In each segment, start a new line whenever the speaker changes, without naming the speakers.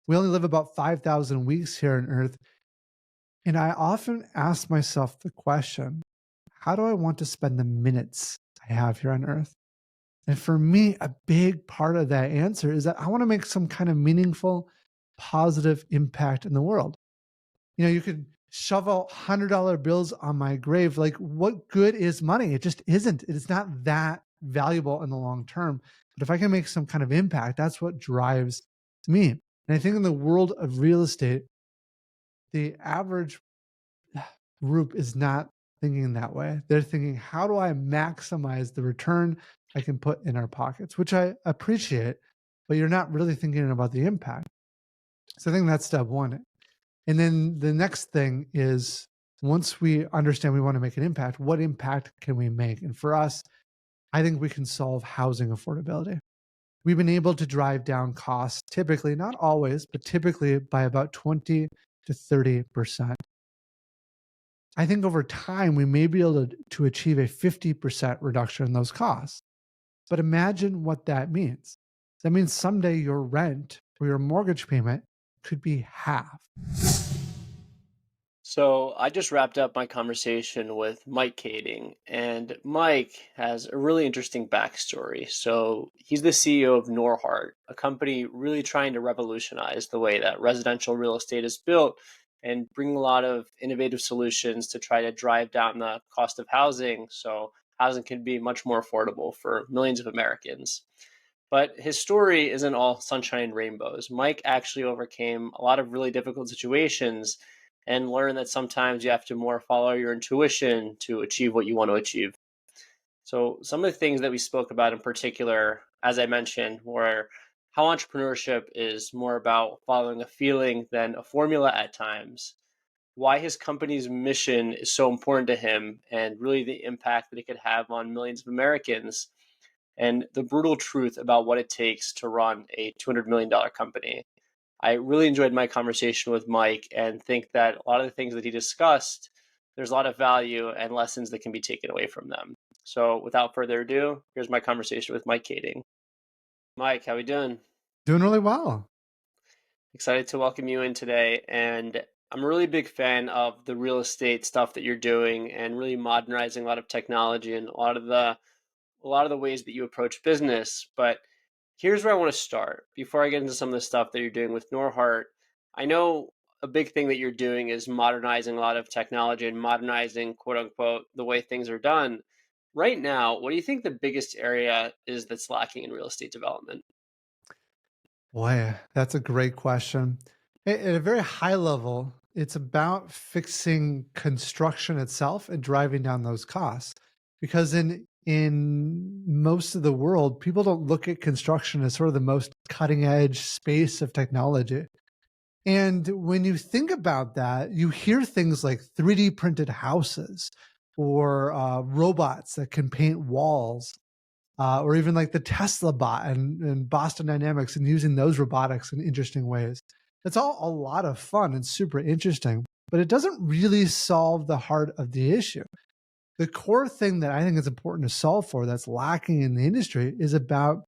We only live about 5,000 weeks here on Earth. And I often ask myself the question, how do I want to spend the minutes I have here on Earth? And for me, a big part of that answer is that I want to make some kind of meaningful, positive impact in the world. You could shovel $100 bills on my grave. Like, what good is money? It just isn't. It's not that valuable in the long term. But if I can make some kind of impact, that's what drives me. And I think in the world of real estate, the average group is not thinking that way. They're thinking, how do I maximize the return I can put in our pockets, which I appreciate, but you're not really thinking about the impact. So I think that's step one. And then the next thing is once we understand we want to make an impact, what impact can we make? And for us, I think we can solve housing affordability. We've been able to drive down costs typically, not always, but typically by about 20 to 30%. I think over time, we may be able to achieve a 50% reduction in those costs. But imagine what that means. That means someday your rent or your mortgage payment could be half.
So I just wrapped up my conversation with Mike Kaeding, and Mike has a really interesting backstory. So he's the CEO of Norhart, a company really trying to revolutionize the way that residential real estate is built and bring a lot of innovative solutions to try to drive down the cost of housing so housing can be much more affordable for millions of Americans. But his story isn't all sunshine and rainbows. Mike actually overcame a lot of really difficult situations and learned that sometimes you have to more follow your intuition to achieve what you want to achieve. So, some of the things that we spoke about in particular, as I mentioned, were how entrepreneurship is more about following a feeling than a formula at times, why his company's mission is so important to him, and really the impact that it could have on millions of Americans, and the brutal truth about what it takes to run a $200 million company. I really enjoyed my conversation with Mike and think that a lot of the things that he discussed, there's a lot of value and lessons that can be taken away from them. So without further ado, here's my conversation with Mike Kaeding. Mike, how we doing?
Doing really well.
Excited to welcome you in today. And I'm a really big fan of the real estate stuff that you're doing and really modernizing a lot of technology and a lot of the ways that you approach business. But here's where I want to start. Before I get into some of the stuff that you're doing with Norhart, I know a big thing that you're doing is modernizing a lot of technology and modernizing, quote unquote, the way things are done. Right now, what do you think the biggest area is that's lacking in real estate development?
Boy, that's a great question. At a very high level, it's about fixing construction itself and driving down those costs. Because in most of the world, people don't look at construction as sort of the most cutting edge space of technology. And when you think about that, you hear things like 3D printed houses or robots that can paint walls, or even like the Tesla bot and Boston Dynamics and using those robotics in interesting ways. It's all a lot of fun and super interesting, but it doesn't really solve the heart of the issue. The core thing that I think is important to solve for that's lacking in the industry is about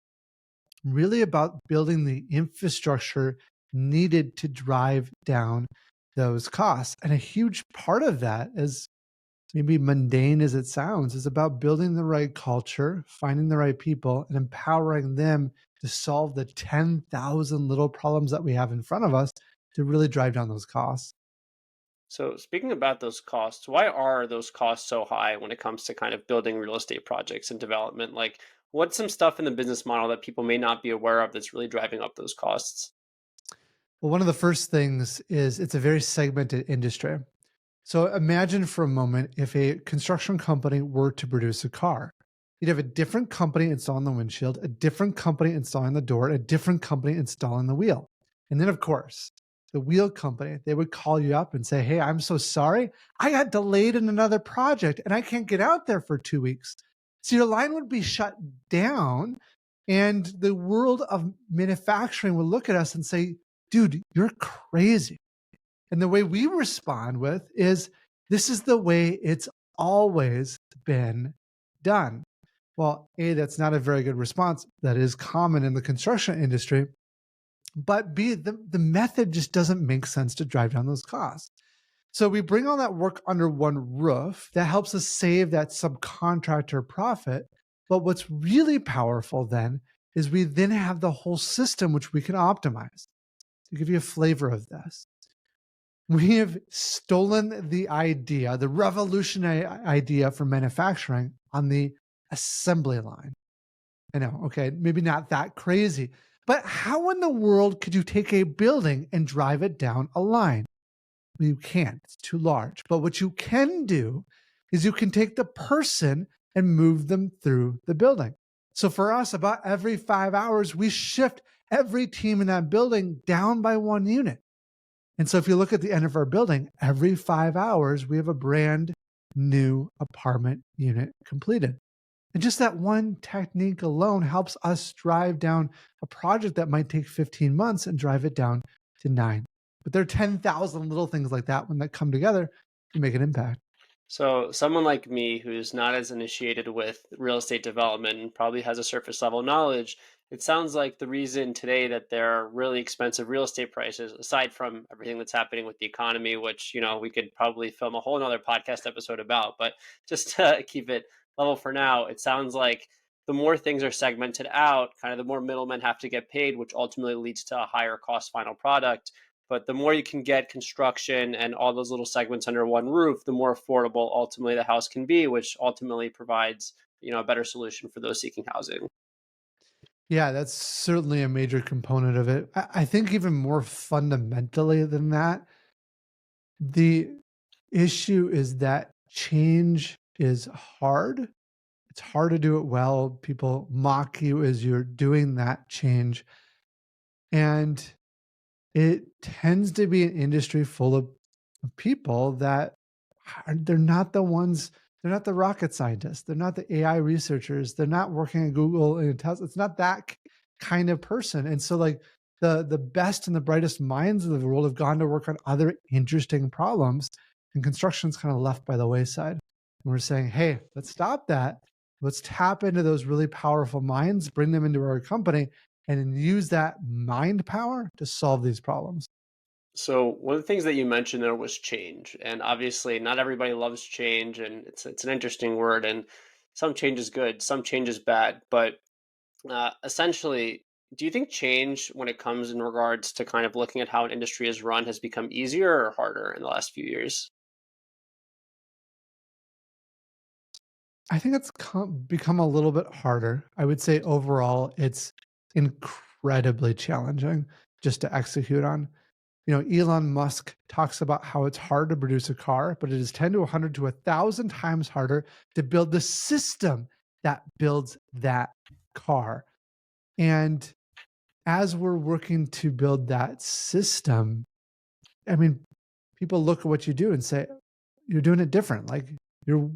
really about building the infrastructure needed to drive down those costs. And a huge part of that, as maybe mundane as it sounds, is about building the right culture, finding the right people, and empowering them to solve the 10,000 little problems that we have in front of us to really drive down those costs.
So, speaking about those costs, why are those costs so high when it comes to kind of building real estate projects and development? Like, what's some stuff in the business model that people may not be aware of that's really driving up those costs?
Well, one of the first things is it's a very segmented industry. So imagine for a moment if a construction company were to produce a car. You'd have a different company installing the windshield, a different company installing the door, a different company installing the wheel. And then, of course, the wheel company, they would call you up and say, "Hey, I'm so sorry. I got delayed in another project and I can't get out there for 2 weeks." So your line would be shut down. And the world of manufacturing would look at us and say, "Dude, you're crazy." And the way we respond with is, this is the way it's always been done. Well, A, that's not a very good response. That is common in the construction industry. but B, the method just doesn't make sense to drive down those costs. So we bring all that work under one roof that helps us save that subcontractor profit. But what's really powerful then is we then have the whole system which we can optimize. To give you a flavor of this, we have stolen the idea, the revolutionary idea for manufacturing on the assembly line. I know, okay, maybe not that crazy, but how in the world could you take a building and drive it down a line? Well, you can't, it's too large. But what you can do is you can take the person and move them through the building. So for us, about every 5 hours, we shift every team in that building down by one unit. And so if you look at the end of our building, every 5 hours, we have a brand new apartment unit completed. And just that one technique alone helps us drive down a project that might take 15 months and drive it down to 9. But there are 10,000 little things like that when that come together to make an impact.
So, someone like me who's not as initiated with real estate development and probably has a surface level knowledge, it sounds like the reason today that there are really expensive real estate prices, aside from everything that's happening with the economy, which, we could probably film a whole nother podcast episode about, but just to keep it level for now, it sounds like the more things are segmented out, kind of the more middlemen have to get paid, which ultimately leads to a higher cost final product. But the more you can get construction and all those little segments under one roof, the more affordable ultimately the house can be, which ultimately provides, a better solution for those seeking housing.
Yeah, that's certainly a major component of it. I think even more fundamentally than that, the issue is that change is hard. It's hard to do it well. People mock you as you're doing that change. And it tends to be an industry full of people that they're not the ones, they're not the rocket scientists, they're not the AI researchers, they're not working at Google and Tesla. It's not that kind of person. And so like the best and the brightest minds of the world have gone to work on other interesting problems, and construction's kind of left by the wayside. And we're saying, hey, let's stop that. Let's tap into those really powerful minds, bring them into our company, and then use that mind power to solve these problems.
So one of the things that you mentioned there was change, and obviously not everybody loves change, and it's an interesting word, and some change is good, some change is bad, but essentially, do you think change when it comes in regards to kind of looking at how an industry is run has become easier or harder in the last few years?
I think it's become a little bit harder. I would say overall, it's incredibly challenging just to execute on. Elon Musk talks about how it's hard to produce a car, but it is 10 to 100 to 1,000 times harder to build the system that builds that car. And as we're working to build that system, I mean, people look at what you do and say, you're doing it different. Like you're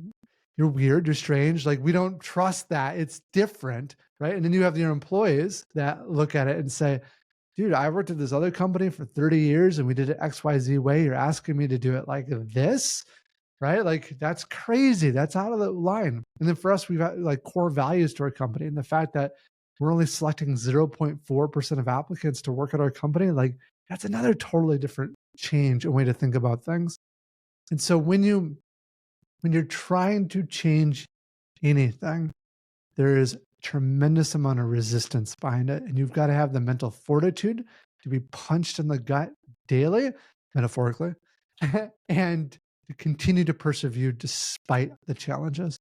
you're weird, you're strange. Like we don't trust that. It's different, right? And then you have your employees that look at it and say, dude, I worked at this other company for 30 years and we did it XYZ way. You're asking me to do it like this, right? Like that's crazy. That's out of the line. And then for us, we've got like core values to our company. And the fact that we're only selecting 0.4% of applicants to work at our company, like that's another totally different change and way to think about things. And so when you're trying to change anything, there is tremendous amount of resistance behind it. And you've got to have the mental fortitude to be punched in the gut daily, metaphorically, and to continue to persevere despite the challenges.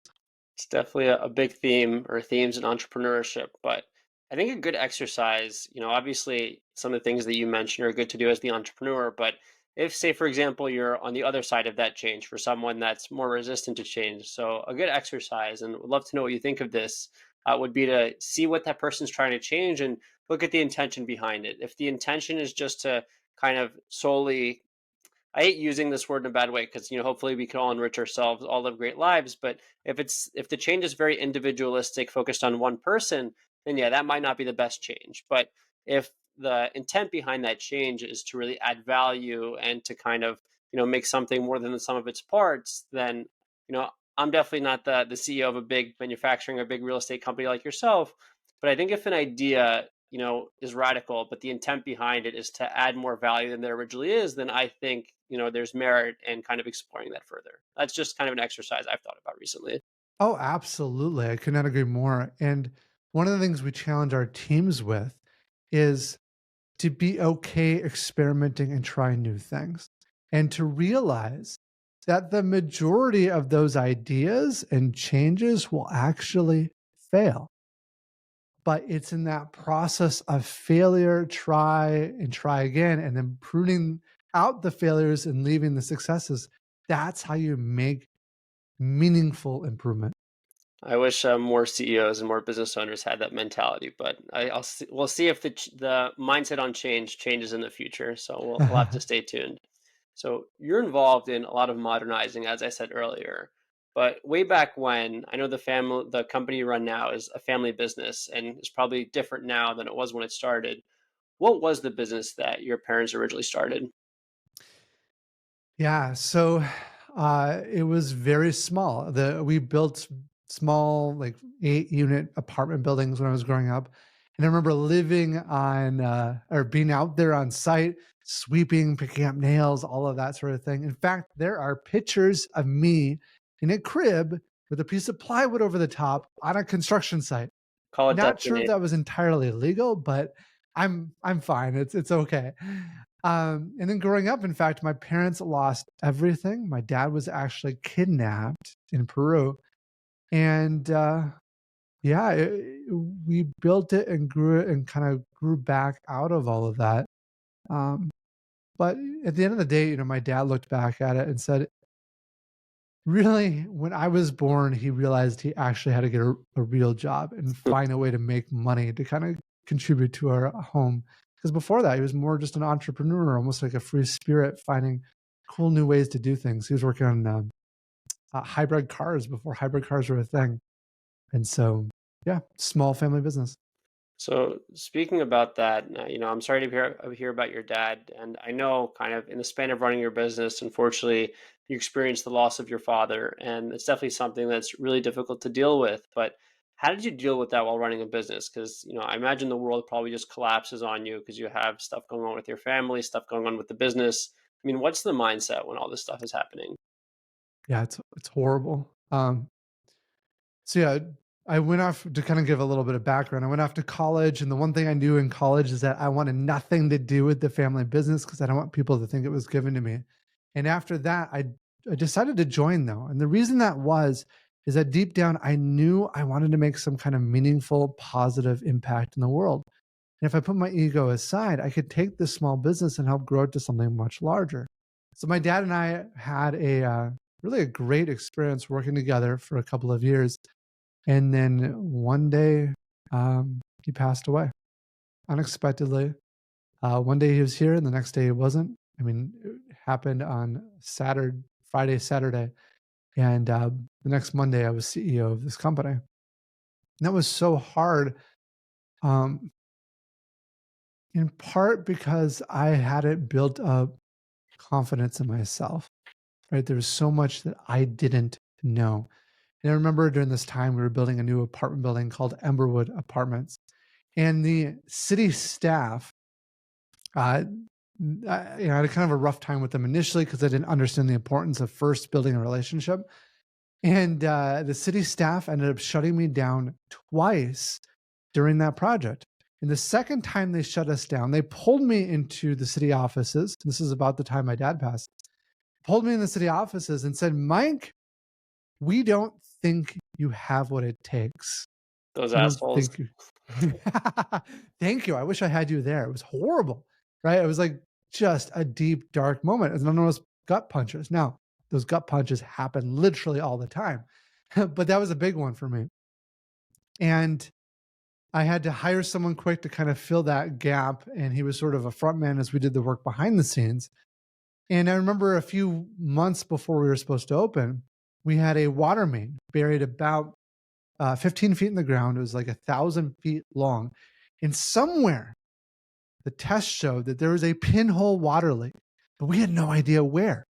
It's definitely a big theme or themes in entrepreneurship, but I think a good exercise, obviously some of the things that you mentioned are good to do as the entrepreneur, but if say for example you're on the other side of that change for someone that's more resistant to change, so a good exercise, and would love to know what you think of this, would be to see what that person's trying to change and look at the intention behind it. If the intention is just to kind of solely, I hate using this word in a bad way because hopefully we can all enrich ourselves, all live great lives. But if the change is very individualistic, focused on one person, then yeah, that might not be the best change. But if the intent behind that change is to really add value and to kind of make something more than the sum of its parts, then I'm definitely not the CEO of a big manufacturing or big real estate company like yourself. But I think if an idea is radical, but the intent behind it is to add more value than there originally is, then I think, there's merit in kind of exploring that further. That's just kind of an exercise I've thought about recently.
Oh, absolutely. I could not agree more. And one of the things we challenge our teams with is to be okay experimenting and trying new things and to realize that the majority of those ideas and changes will actually fail. But it's in that process of failure, try and try again, and then pruning out the failures and leaving the successes. That's how you make meaningful improvement.
I wish more CEOs and more business owners had that mentality, but we'll see if the mindset on change changes in the future. So we'll have to stay tuned. So you're involved in a lot of modernizing, as I said earlier. But way back when, I know the company you run now is a family business, and it's probably different now than it was when it started. What was the business that your parents originally started?
Yeah, so it was very small. We built small, like 8-unit apartment buildings when I was growing up, and I remember living on or being out there on site, sweeping, picking up nails, all of that sort of thing. In fact, there are pictures of me in a crib with a piece of plywood over the top on a construction site.
Call it
Not sure if
destination.
that was entirely legal, but I'm fine. It's okay. And then growing up, in fact, my parents lost everything. My dad was actually kidnapped in Peru, and yeah, we built it and grew it and kind of grew back out of all of that. Um, but at the end of the day, my dad looked back at it and said, really, when I was born, he realized he actually had to get a real job and find a way to make money to kind of contribute to our home. Because before that, he was more just an entrepreneur, almost like a free spirit, finding cool new ways to do things. He was working on hybrid cars before hybrid cars were a thing. And so, yeah, small family business.
So speaking about that, I'm sorry to hear about your dad, and I know kind of in the span of running your business, unfortunately, you experienced the loss of your father, and it's definitely something that's really difficult to deal with. But how did you deal with that while running a business? Because I imagine the world probably just collapses on you because you have stuff going on with your family, stuff going on with the business. I mean, what's the mindset when all this stuff is happening?
Yeah, it's horrible. So yeah, I went off to kind of give a little bit of background. I went off to college, and the one thing I knew in college is that I wanted nothing to do with the family business because I don't want people to think it was given to me. And after that, I decided to join though, and the reason that was is that deep down I knew I wanted to make some kind of meaningful, positive impact in the world. And if I put my ego aside, I could take this small business and help grow it to something much larger. So my dad and I had a really a great experience working together for a couple of years, and then one day, he passed away unexpectedly. One day he was here, and the next day he wasn't. I mean, it happened on Friday, Saturday, and the next Monday I was CEO of this company. And that was so hard, um, in part because I hadn't built up confidence in myself. Right, there was so much that I didn't know. And I remember during this time we were building a new apartment building called Emberwood Apartments. And the city staff, uh, I had a kind of a rough time with them initially because I didn't understand the importance of first building a relationship. And the city staff ended up shutting me down twice during that project. And the second time they shut us down, they pulled me into the city offices. This is about the time my dad passed. Pulled me in the city offices and said, Mike, we don't think you have what it takes.
Those
We don't
assholes.
think you Thank you. I wish I had you there. It was horrible, right? It was like just a deep, dark moment. And then those gut punches. Now, those gut punches happen literally all the time, but that was a big one for me. And I had to hire someone quick to kind of fill that gap. And he was sort of a front man as we did the work behind the scenes. And I remember a few months before we were supposed to open, we had a water main buried about 15 feet in the ground. It was like 1,000 feet long. And somewhere the test showed that there was a pinhole water leak, but we had no idea where.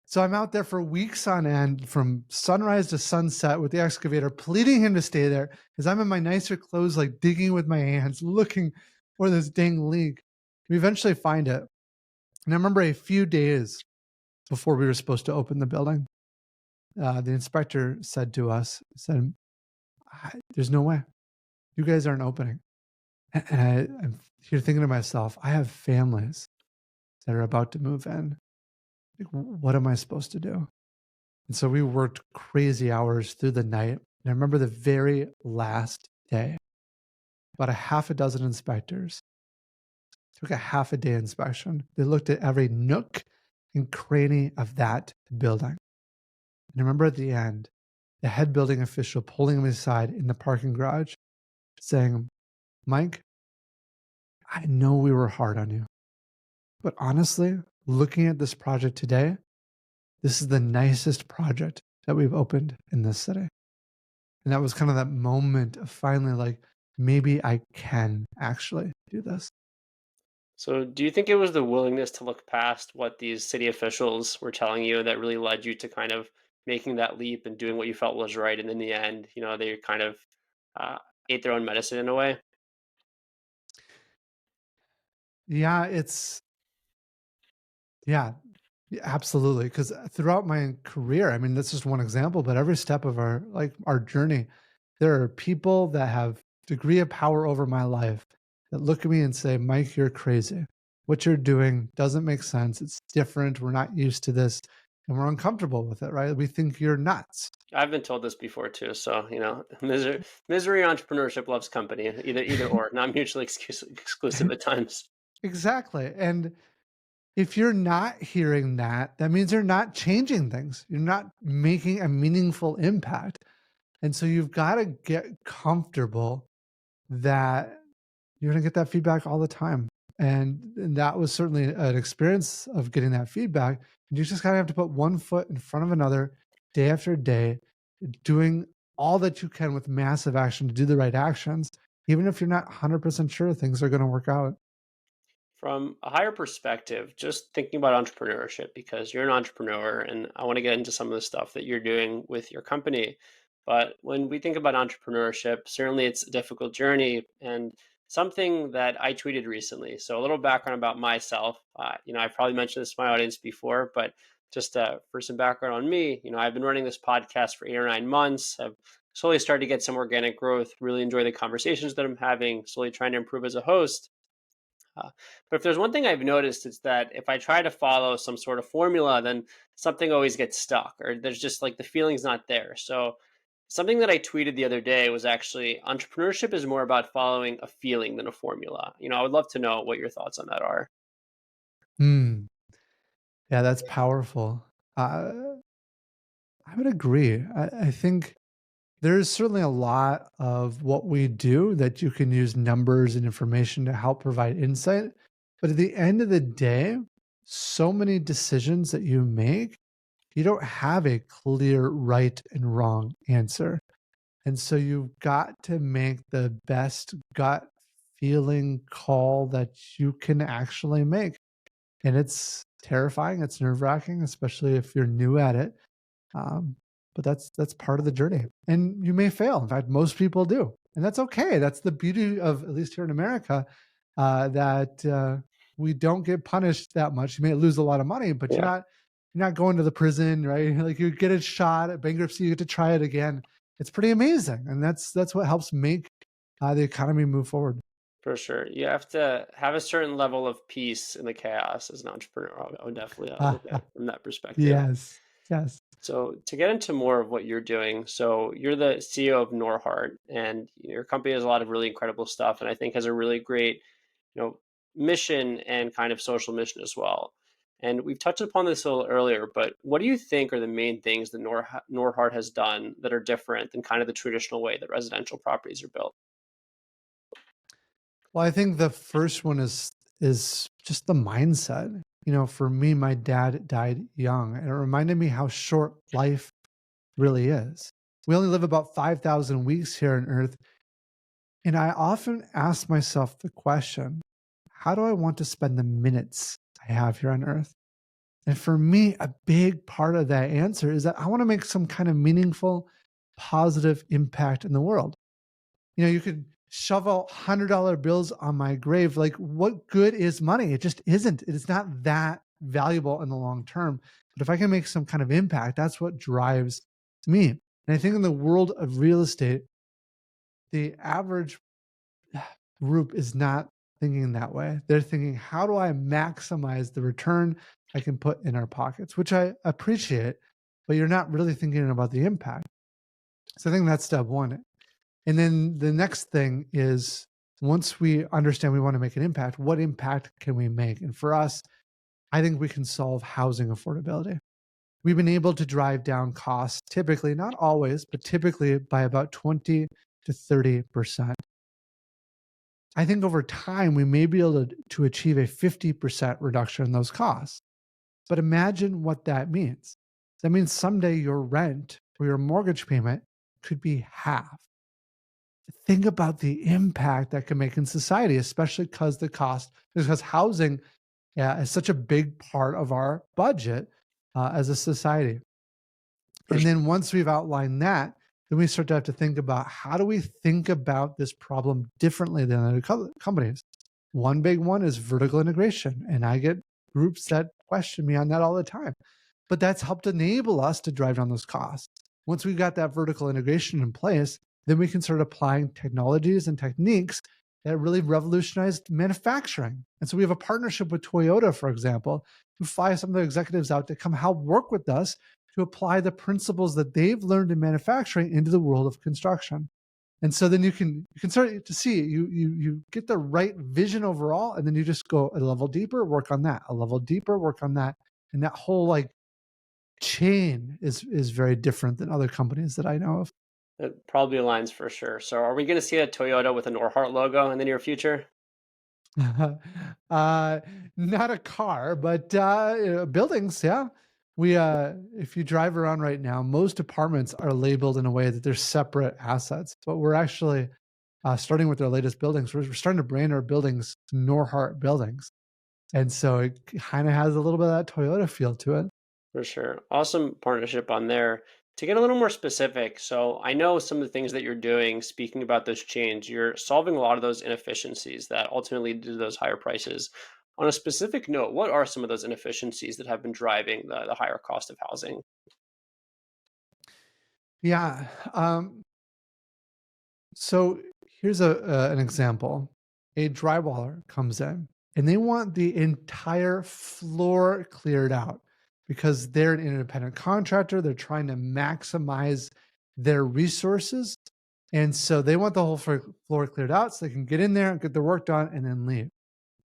So I'm out there for weeks on end from sunrise to sunset with the excavator, pleading him to stay there as I'm in my nicer clothes, like digging with my hands, looking or this dang leak. We eventually find it. And I remember a few days before we were supposed to open the building, the inspector said to us, said, there's no way. You guys aren't opening. I'm here thinking to myself, I have families that are about to move in. Like, what am I supposed to do? And so we worked crazy hours through the night. And I remember the very last day, about a half a dozen inspectors took a half a day inspection. They looked at every nook and cranny of that building. And I remember at the end, the head building official pulling me aside in the parking garage saying, Mike, I know we were hard on you, but honestly, looking at this project today, this is the nicest project that we've opened in this city. And that was kind of that moment of finally like, maybe I can actually do this.
So, do you think it was the willingness to look past what these city officials were telling you that really led you to kind of making that leap and doing what you felt was right? And in the end, they kind of uh, ate their own medicine in a way.
Yeah, yeah, yeah, absolutely. Because throughout my career, I mean, that's just one example, but every step of our journey, there are people that have degree of power over my life that look at me and say, Mike, you're crazy. What you're doing doesn't make sense. It's different. We're not used to this. And we're uncomfortable with it, right? We think you're nuts.
I've been told this before too. So, misery entrepreneurship loves company, either or, not mutually exclusive at times.
Exactly. And if you're not hearing that, that means you're not changing things. You're not making a meaningful impact. And so you've got to get comfortable that you're going to get that feedback all the time. And that was certainly an experience of getting that feedback. And you just kind of have to put one foot in front of another day after day, doing all that you can with massive action to do the right actions, even if you're not 100% sure things are going to work out.
From a higher perspective, just thinking about entrepreneurship, because you're an entrepreneur and I want to get into some of the stuff that you're doing with your company. But when we think about entrepreneurship, certainly it's a difficult journey and something that I tweeted recently. So a little background about myself. I've probably mentioned this to my audience before, but just for some background on me, I've been running this podcast for 8 or 9 months. I've slowly started to get some organic growth, really enjoy the conversations that I'm having, slowly trying to improve as a host. But if there's one thing I've noticed, it's that if I try to follow some sort of formula, then something always gets stuck, or there's just like the feeling's not there. So, something that I tweeted the other day was actually entrepreneurship is more about following a feeling than a formula. I would love to know what your thoughts on that are.
Hmm. Yeah, that's powerful. I would agree. I think there's certainly a lot of what we do that you can use numbers and information to help provide insight. But at the end of the day, so many decisions that you make, you don't have a clear right and wrong answer. And so you've got to make the best gut feeling call that you can actually make. And it's terrifying, it's nerve wracking, especially if you're new at it. Um, but that's part of the journey, and you may fail. In fact, most people do, and that's okay. That's the beauty of, at least here in America, that we don't get punished that much. You may lose a lot of money, but
Yeah,
you're not going to the prison, right? Like you get a shot at bankruptcy, you get to try it again. It's pretty amazing, and that's what helps make the economy move forward.
for sure. You have to have a certain level of peace in the chaos as an entrepreneur. I would definitely look at it from that perspective.
Yes, yes.
So to get into more of what you're doing, so you're the CEO of Norhart, and your company has a lot of really incredible stuff, and I think has a really great, you know, mission and kind of social mission as well. And we've touched upon this a little earlier, but what do you think are the main things that Norhart has done that are different than kind of the traditional way that residential properties are built?
Well, I think the first one is just the mindset. For me, my dad died young, and it reminded me how short life really is. We only live about 5,000 weeks here on earth, and I often ask myself the question, how do I want to spend the minutes I have here on earth? And for me, a big part of that answer is that I want to make some kind of meaningful, positive impact in the world. You could shovel $100 bills on my grave. Like, what good is money? It just isn't. It is not that valuable in the long term. But if I can make some kind of impact, that's what drives me. And I think in the world of real estate, the average group is not thinking that way. They're thinking, how do I maximize the return I can put in our pockets, which I appreciate, but you're not really thinking about the impact. So I think that's step one. And then the next thing is, once we understand we want to make an impact, what impact can we make? And for us, I think we can solve housing affordability. We've been able to drive down costs, typically, not always, but typically by about 20 to 30%. I think over time, we may be able to achieve a 50% reduction in those costs. But imagine what that means. That means someday your rent or your mortgage payment could be half. Think about the impact that can make in society, especially because housing, yeah, is such a big part of our budget as a society.
For
And then once we've outlined that, then we start to have to think about, how do we think about this problem differently than other companies? One big one is vertical integration. And I get groups that question me on that all the time. But that's helped enable us to drive down those costs. Once we've got that vertical integration in place, then we can start applying technologies and techniques that really revolutionized manufacturing. And so we have a partnership with Toyota, for example, to fly some of the executives out to come help work with us to apply the principles that they've learned in manufacturing into the world of construction. And so then you can start to see, you get the right vision overall, and then you just go a level deeper, work on that, a level deeper, work on that. And that whole like chain is very different than other companies that I know of.
It probably aligns for sure. So, are we going to see a Toyota with a Norhart logo in the near future?
uh, Not a car, but buildings. Yeah, if you drive around right now, most apartments are labeled in a way that they're separate assets. But we're actually starting with our latest buildings. We're starting to brand our buildings Norhart buildings, and so it kind of has a little bit of that Toyota feel to it.
For sure. Awesome partnership on there. To get a little more specific, so I know some of the things that you're doing, speaking about this change, you're solving a lot of those inefficiencies that ultimately lead to those higher prices. On a specific note, what are some of those inefficiencies that have been driving the higher cost of housing?
Yeah. So here's an example. A drywaller comes in and they want the entire floor cleared out because they're an independent contractor. They're trying to maximize their resources. And so they want the whole floor cleared out so they can get in there and get their work done and then leave.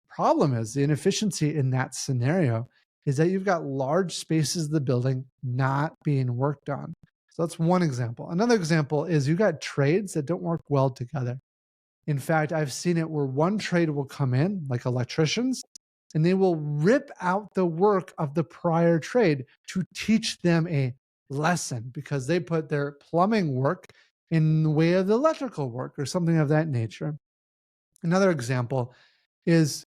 Problem is, the inefficiency in that scenario is that you've got large spaces of the building not being worked on. So that's one example. Another example is you got trades that don't work well together. In fact, I've seen it where one trade will come in, like electricians, and they will rip out the work of the prior trade to teach them a lesson because they put their plumbing work in the way of the electrical work or something of that nature. Another example is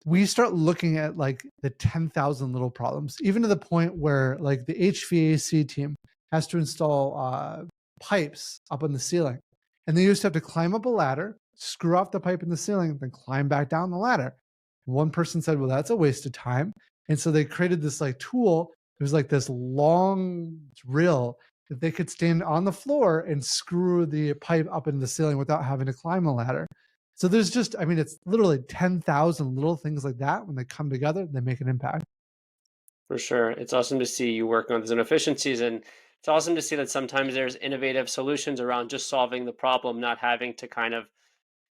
we start looking at like the 10,000 little problems, even to the point where like the HVAC team has to install pipes up on the ceiling. And they used to have to climb up a ladder, screw off the pipe in the ceiling, then climb back down the ladder. One person said, well, that's a waste of time. And so they created this like tool. It was like this long drill that they could stand on the floor and screw the pipe up into the ceiling without having to climb a ladder. So there's just, I mean, it's literally 10,000 little things like that. When they come together, they make an impact.
For sure. It's awesome to see you working on those inefficiencies. And it's awesome to see that sometimes there's innovative solutions around just solving the problem, not having to kind of,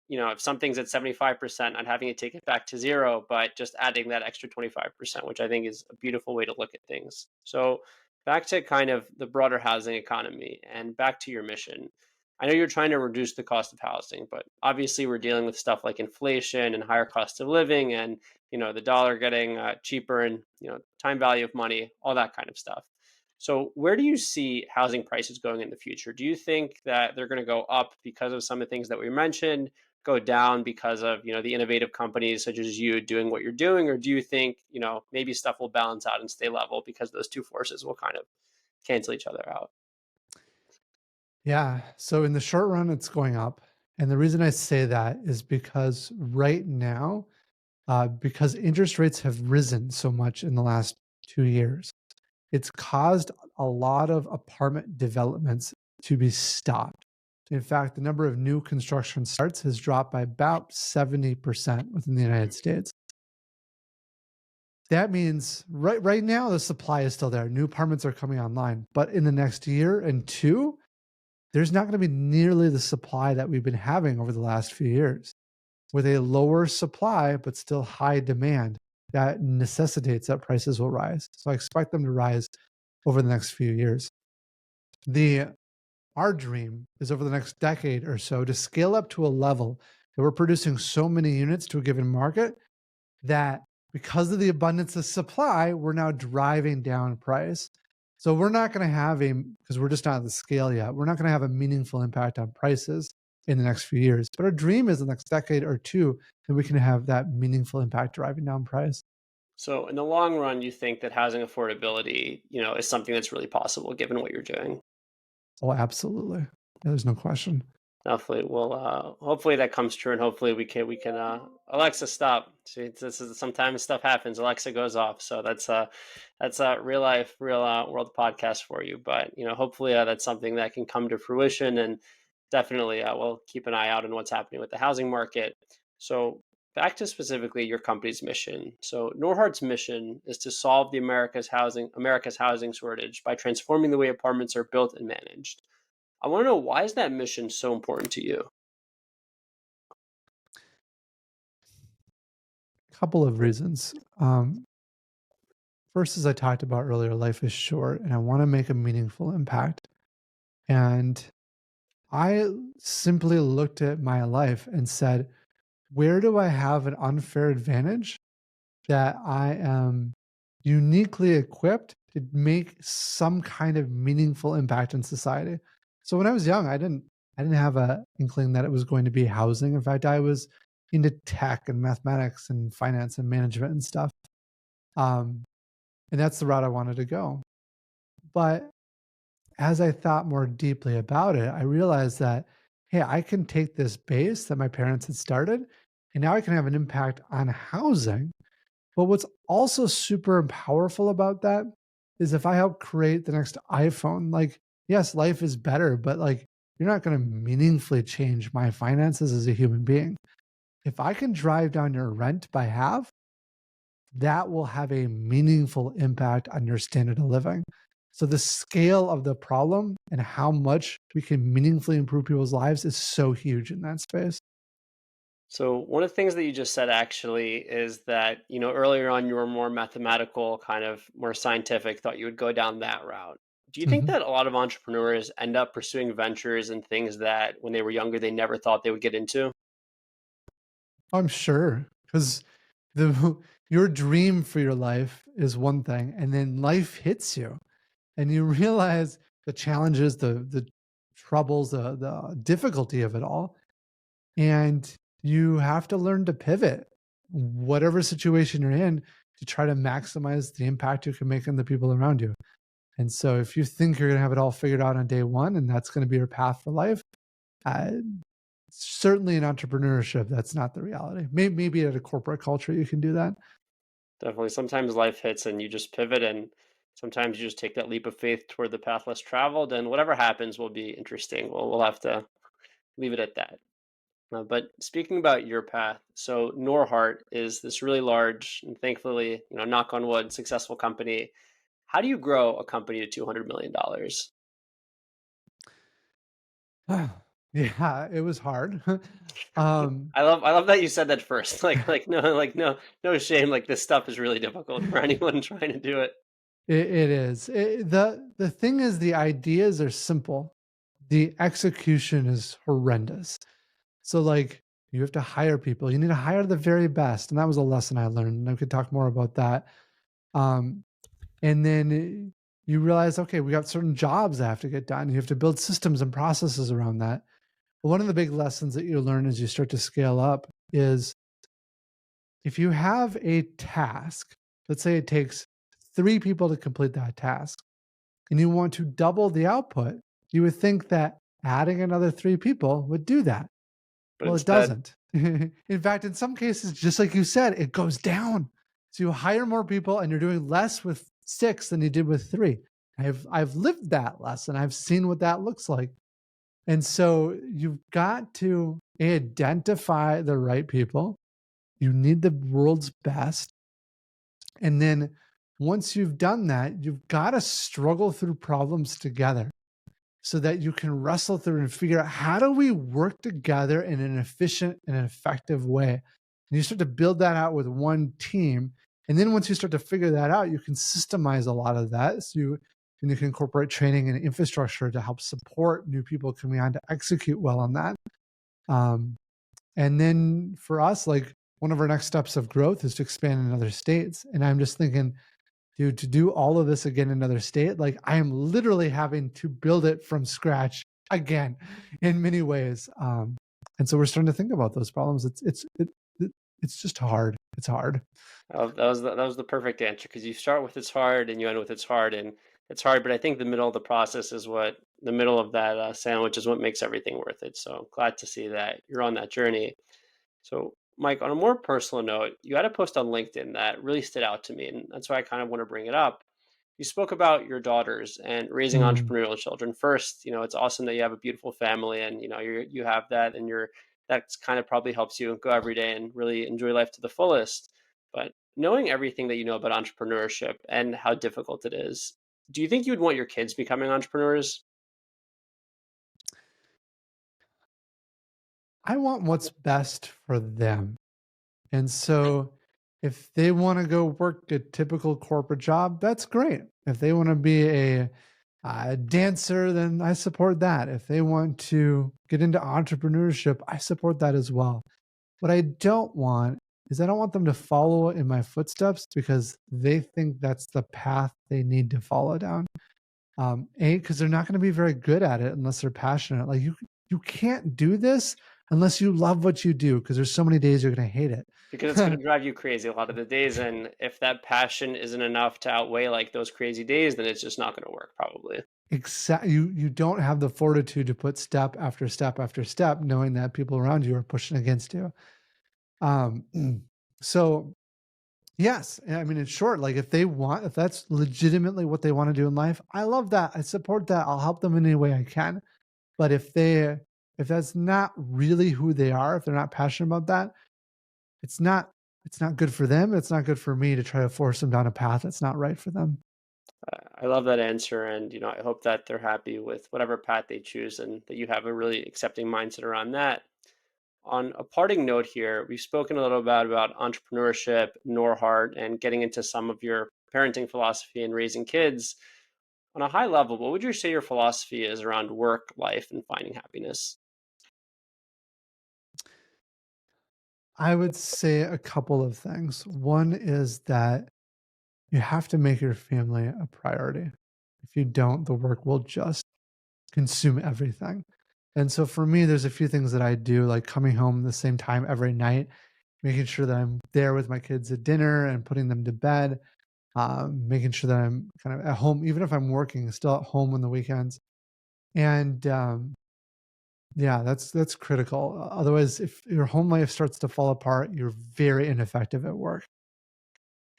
if something's at 75%, not having to take it back to zero, but just adding that extra 25%, which I think is a beautiful way to look at things. So, back to kind of the broader housing economy and back to your mission. I know you're trying to reduce the cost of housing, but obviously we're dealing with stuff like inflation and higher cost of living and, the dollar getting cheaper and, time value of money, all that kind of stuff. So, where do you see housing prices going in the future? Do you think that they're going to go up because of some of the things that we mentioned, go down because of the innovative companies such as you doing what you're doing, or do you think maybe stuff will balance out and stay level because those two forces will kind of cancel each other out?
Yeah. So in the short run, it's going up. And the reason I say that is because right now, because interest rates have risen so much in the last 2 years, it's caused a lot of apartment developments to be stopped. In fact, the number of new construction starts has dropped by about 70% within the United States. That means right now the supply is still there. New apartments are coming online, but in the next year and two, there's not going to be nearly the supply that we've been having over the last few years. With a lower supply but still high demand, that necessitates that prices will rise. So I expect them to rise over the next few years. The Our dream is over the next decade or so to scale up to a level that we're producing so many units to a given market that because of the abundance of supply, we're now driving down price. So we're not going to have because we're just not at the scale yet, we're not going to have a meaningful impact on prices in the next few years. But our dream is the next decade or two that we can have that meaningful impact driving down price.
So in the long run, you think that housing affordability, is something that's really possible given what you're doing.
Oh, absolutely. Yeah, there's no question.
Definitely. Well, hopefully that comes true, and hopefully we can. Alexa, stop. See, this is sometimes stuff happens. Alexa goes off, so that's a real life, real world podcast for you. But hopefully that's something that can come to fruition, and definitely we'll keep an eye out on what's happening with the housing market. So back to specifically your company's mission. So Norhart's mission is to solve the America's housing shortage by transforming the way apartments are built and managed. I want to know, why is that mission so important to you?
Couple of reasons. First, as I talked about earlier, life is short and I want to make a meaningful impact. And I simply looked at my life and said, where do I have an unfair advantage that I am uniquely equipped to make some kind of meaningful impact in society? So when I was young, I didn't have a inkling that it was going to be housing. In fact, I was into tech and mathematics and finance and management and stuff. Um, and that's the route I wanted to go. But as I thought more deeply about it, I realized that, hey, I can take this base that my parents had started, and now I can have an impact on housing. But what's also super powerful about that is if I help create the next iPhone, like, yes, life is better, but like, you're not going to meaningfully change my finances as a human being. If I can drive down your rent by half, that will have a meaningful impact on your standard of living. So the scale of the problem and how much we can meaningfully improve people's lives is so huge in that space.
So one of the things that you just said actually is that, earlier on you were more mathematical, kind of more scientific, thought you would go down that route. Do you think
Mhm.
that a lot of entrepreneurs end up pursuing ventures and things that when they were younger they never thought they would get into?
I'm sure because the your dream for your life is one thing, and then life hits you, and you realize the challenges, the troubles, the difficulty of it all, and you have to learn to pivot, whatever situation you're in, to try to maximize the impact you can make on the people around you. And so, if you think you're going to have it all figured out on day one, and that's going to be your path for life, uh, certainly in entrepreneurship, that's not the reality. Maybe at a corporate culture, you can do that.
Definitely. Sometimes life hits and you just pivot, and sometimes you just take that leap of faith toward the path less traveled, and whatever happens will be interesting. We'll have to leave it at that. But speaking about your path, so Norhart is this really large and thankfully, knock on wood, successful company. How do you grow a company to $200 million?
Yeah, it was hard. um,
I love that you said that first. No shame. Like, this stuff is really difficult for anyone trying to do it.
it is. The thing is, the ideas are simple. The execution is horrendous. So, like, you have to hire people. You need to hire the very best, and that was a lesson I learned. And I could talk more about that. Um, and then you realize, okay, we got certain jobs that have to get done. You have to build systems and processes around that. But one of the big lessons that you learn as you start to scale up is if you have a task, let's say it takes 3 people to complete that task, and you want to double the output, you would think that adding another 3 people would do that.
but
Well, it
instead,
doesn't. In fact, in some cases, just like you said, it goes down. So you hire more people and you're doing less with six than you did with three. I've lived that lesson. I've seen what that looks like. And so you've got to identify the right people. You need the world's best. And then once you've done that, you've got to struggle through problems together so that you can wrestle through and figure out how do we work together in an efficient and an effective way. And you start to build that out with one team. And then once you start to figure that out, you can systemize a lot of that. So you can incorporate training and infrastructure to help support new people coming on to execute well on that. Um, and then for us, like one of our next steps of growth is to expand in other states. And I'm just thinking, dude, to do all of this again in another state, like I am literally having to build it from scratch again in many ways. And so we're starting to think about those problems. It's just hard. It's hard.
that was the perfect answer because you start with it's hard and you end with it's hard and it's hard, but I think the middle of the process is what the middle of that sandwich is what makes everything worth it. So glad to see that you're on that journey. So, Mike, on a more personal note, you had a post on LinkedIn that really stood out to me, and that's why I kind of want to bring it up. You spoke about your daughters and raising
Mm.
entrepreneurial children. First, it's awesome that you have a beautiful family, and you have that, and that's kind of probably helps you go every day and really enjoy life to the fullest. But knowing everything that you know about entrepreneurship and how difficult it is, do you think you would want your kids becoming entrepreneurs?
I want what's best for them. And so if they want to go work a typical corporate job, that's great. If they want to be a dancer, then I support that. If they want to get into entrepreneurship, I support that as well. What I don't want is I don't want them to follow in my footsteps because they think that's the path they need to follow down. Because they're not going to be very good at it unless they're passionate. Like you can't do this unless you love what you do because there's so many days you're going to hate
Because it's
it.
gonna drive you crazy a lot of the days, and if that passion isn't enough to outweigh, like, those crazy days, then it's just not gonna work probably.
Exactly. You don't have the fortitude to put step after step after step, knowing that people around you are pushing against you. Um, so yes, I mean, in short, like if that's legitimately what they want to do in life, I love that. I support that. I'll help them in any way I can. But if that's not really who they are, if they're not passionate about that, it's not it's not good for them. It's not good for me to try to force them down a path that's not right for them.
I love that answer, and, I hope that they're happy with whatever path they choose and that you have a really accepting mindset around that. On a parting note here, we've spoken a little about entrepreneurship, Norhart, and getting into some of your parenting philosophy and raising kids. On a high level, what would you say your philosophy is around work, life, and finding happiness?
I would say a couple of things. One is that you have to make your family a priority. If you don't, the work will just consume everything. And so for me, there's a few things that I do, like coming home the same time every night, making sure that I'm there with my kids at dinner and putting them to bed, making sure that I'm kind of at home, even if I'm working, still at home on the weekends. And yeah, that's critical. Otherwise, if your home life starts to fall apart, you're very ineffective at work.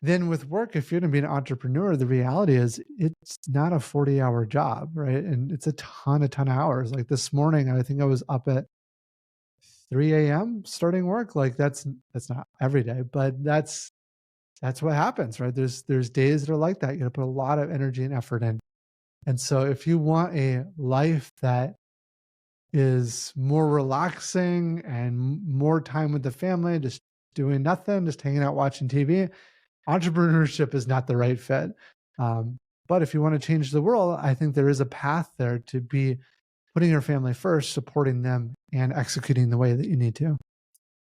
Then with work, if you're gonna be an entrepreneur, the reality is it's not a 40-hour job, right? And it's a ton of hours. Like this morning, I think I was up at 3 a.m. starting work. Like that's not every day, but that's what happens, right? There's days that are like that. You gotta put a lot of energy and effort in. And so if you want a life that is more relaxing and more time with the family, just doing nothing, just hanging out watching TV, entrepreneurship is not the right fit. Um, but if you want to change the world, I think there is a path there to be putting your family first, supporting them, and executing the way that you need to.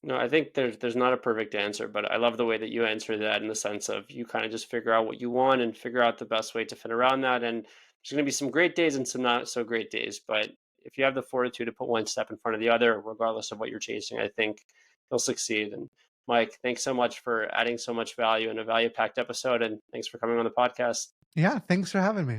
No, I think there's not a perfect answer, but I love the way that you answer that in the sense of you kind of just figure out what you want and figure out the best way to fit around that. And there's going to be some great days and some not so great days, but if you have the fortitude to put one step in front of the other, regardless of what you're chasing, I think you'll succeed. And Mike, thanks so much for adding so much value in a value packed episode, and thanks for coming on the podcast.
Yeah, thanks for having me.